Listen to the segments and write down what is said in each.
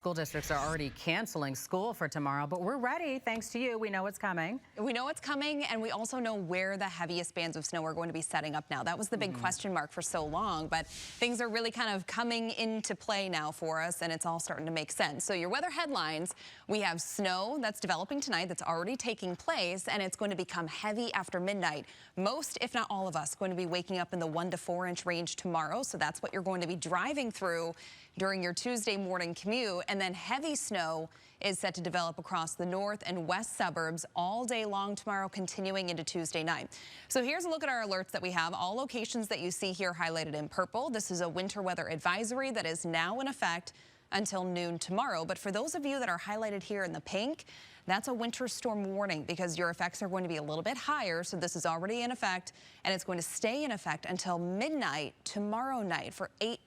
School districts are already canceling school for tomorrow, but we're ready thanks to you. We know it's coming. We know it's coming, and we also know where the heaviest bands of snow are going to be setting up now. That was the big question mark for so long, but things are really kind of coming into play now for us, and it's all starting to make sense. So your weather headlines, we have snow that's developing tonight that's already taking place, and it's going to become heavy after midnight. Most, if not all of us, going to be waking up in the 1 to 4 inch range tomorrow, so that's what you're going to be driving through during your Tuesday morning commute. And then heavy snow is set to develop across the north and west suburbs all day long tomorrow, continuing into Tuesday night. So here's a look at our alerts that we have. All locations that you see here highlighted in purple. This is a winter weather advisory that is now in effect until noon tomorrow. But for those of you that are highlighted here in the pink, that's a winter storm warning because your effects are going to be a little bit higher. So this is already in effect, and it's going to stay in effect until midnight tomorrow night for 8+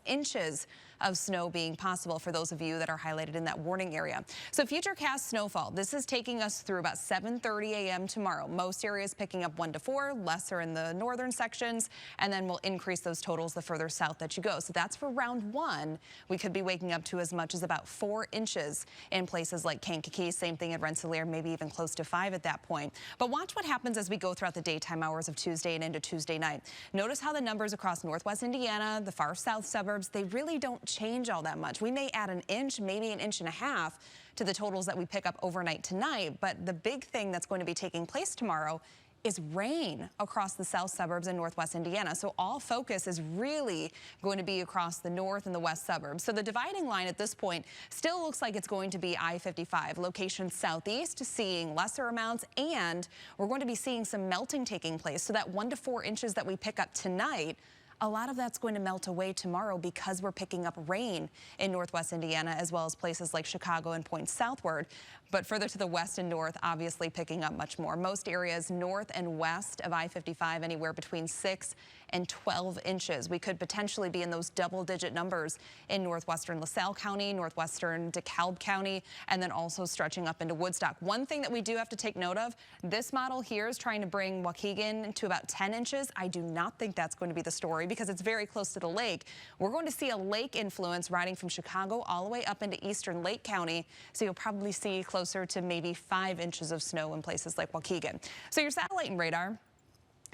inches of snow being possible for those of you that are highlighted in that warning area. So futurecast snowfall, this is taking us through about 7:30 a.m. tomorrow. Most areas picking up 1 to 4, lesser in the northern sections, and then we'll increase those totals the further south that you go. So that's for round one. We could be waking up to as much as about 4 inches in places like Kankakee, same thing at Rensselaer, maybe even close to 5 at that point. But watch what happens as we go throughout the daytime hours of Tuesday and into Tuesday night. Notice how the numbers across northwest Indiana, the far south suburbs, they really don't change all that much. We may add an inch, maybe an inch and a half to the totals that we pick up overnight tonight, but the big thing that's going to be taking place tomorrow is rain across the south suburbs and northwest Indiana. So all focus is really going to be across the north and the west suburbs. So the dividing line at this point still looks like it's going to be I-55. Locations southeast seeing lesser amounts, and we're going to be seeing some melting taking place. So that 1 to 4 inches that we pick up tonight, a lot of that's going to melt away tomorrow because we're picking up rain in northwest Indiana as well as places like Chicago and points southward. But further to the west and north, obviously picking up much more. Most areas north and west of I-55 anywhere between 6 and 12 inches. We could potentially be in those double-digit numbers in northwestern LaSalle County, northwestern DeKalb County, and then also stretching up into Woodstock. One thing that we do have to take note of, this model here is trying to bring Waukegan to about 10 inches. I do not think that's going to be the story because it's very close to the lake. We're going to see a lake influence riding from Chicago all the way up into eastern Lake County, so you'll probably see closer to maybe 5 inches of snow in places like Waukegan. So your satellite and radar,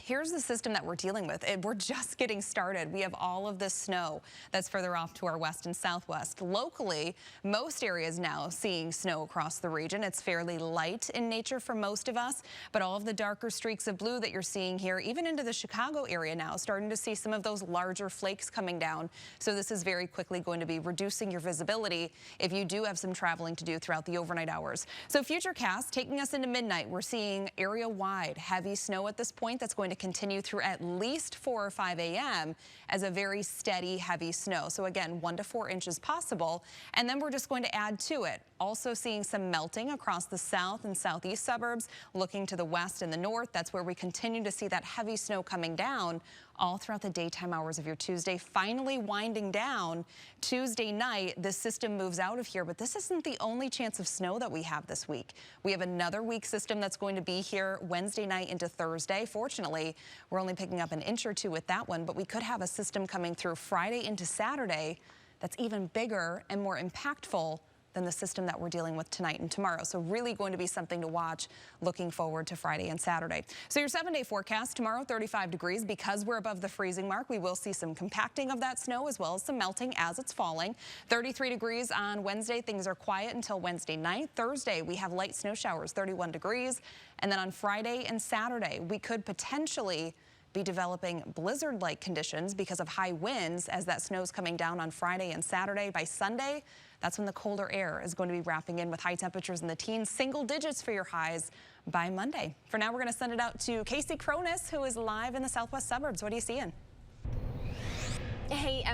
here's the system that we're dealing with. We're just getting started. We have all of this snow that's further off to our west and southwest. Locally, most areas now seeing snow across the region. It's fairly light in nature for most of us, but all of the darker streaks of blue that you're seeing here, even into the Chicago area now, starting to see some of those larger flakes coming down. So this is very quickly going to be reducing your visibility if you do have some traveling to do throughout the overnight hours. So futurecast taking us into midnight. We're seeing area-wide heavy snow at this point. That's going to continue through at least 4 or 5 a.m. as a very steady, heavy snow. So again, 1 to 4 inches possible. And then we're just going to add to it. Also seeing some melting across the south and southeast suburbs, looking to the west and the north. That's where we continue to see that heavy snow coming down all throughout the daytime hours of your Tuesday. Finally winding down Tuesday night, the system moves out of here, but this isn't the only chance of snow that we have this week. We have another weak system that's going to be here Wednesday night into Thursday. Fortunately, we're only picking up an inch or two with that one, but we could have a system coming through Friday into Saturday that's even bigger and more impactful than the system that we're dealing with tonight and tomorrow. So really going to be something to watch looking forward to Friday and Saturday. So your 7-day forecast tomorrow, 35 degrees. Because we're above the freezing mark, we will see some compacting of that snow as well as some melting as it's falling. 33 degrees on Wednesday. Things are quiet until Wednesday night. Thursday, we have light snow showers, 31 degrees. And then on Friday and Saturday, we could potentially be developing blizzard-like conditions because of high winds as that snow is coming down on Friday and Saturday. By Sunday, that's when the colder air is going to be wrapping in with high temperatures in the teens, single digits for your highs by Monday. For now, we're going to send it out to Casey Cronus, who is live in the southwest suburbs. What are you seeing? Hey,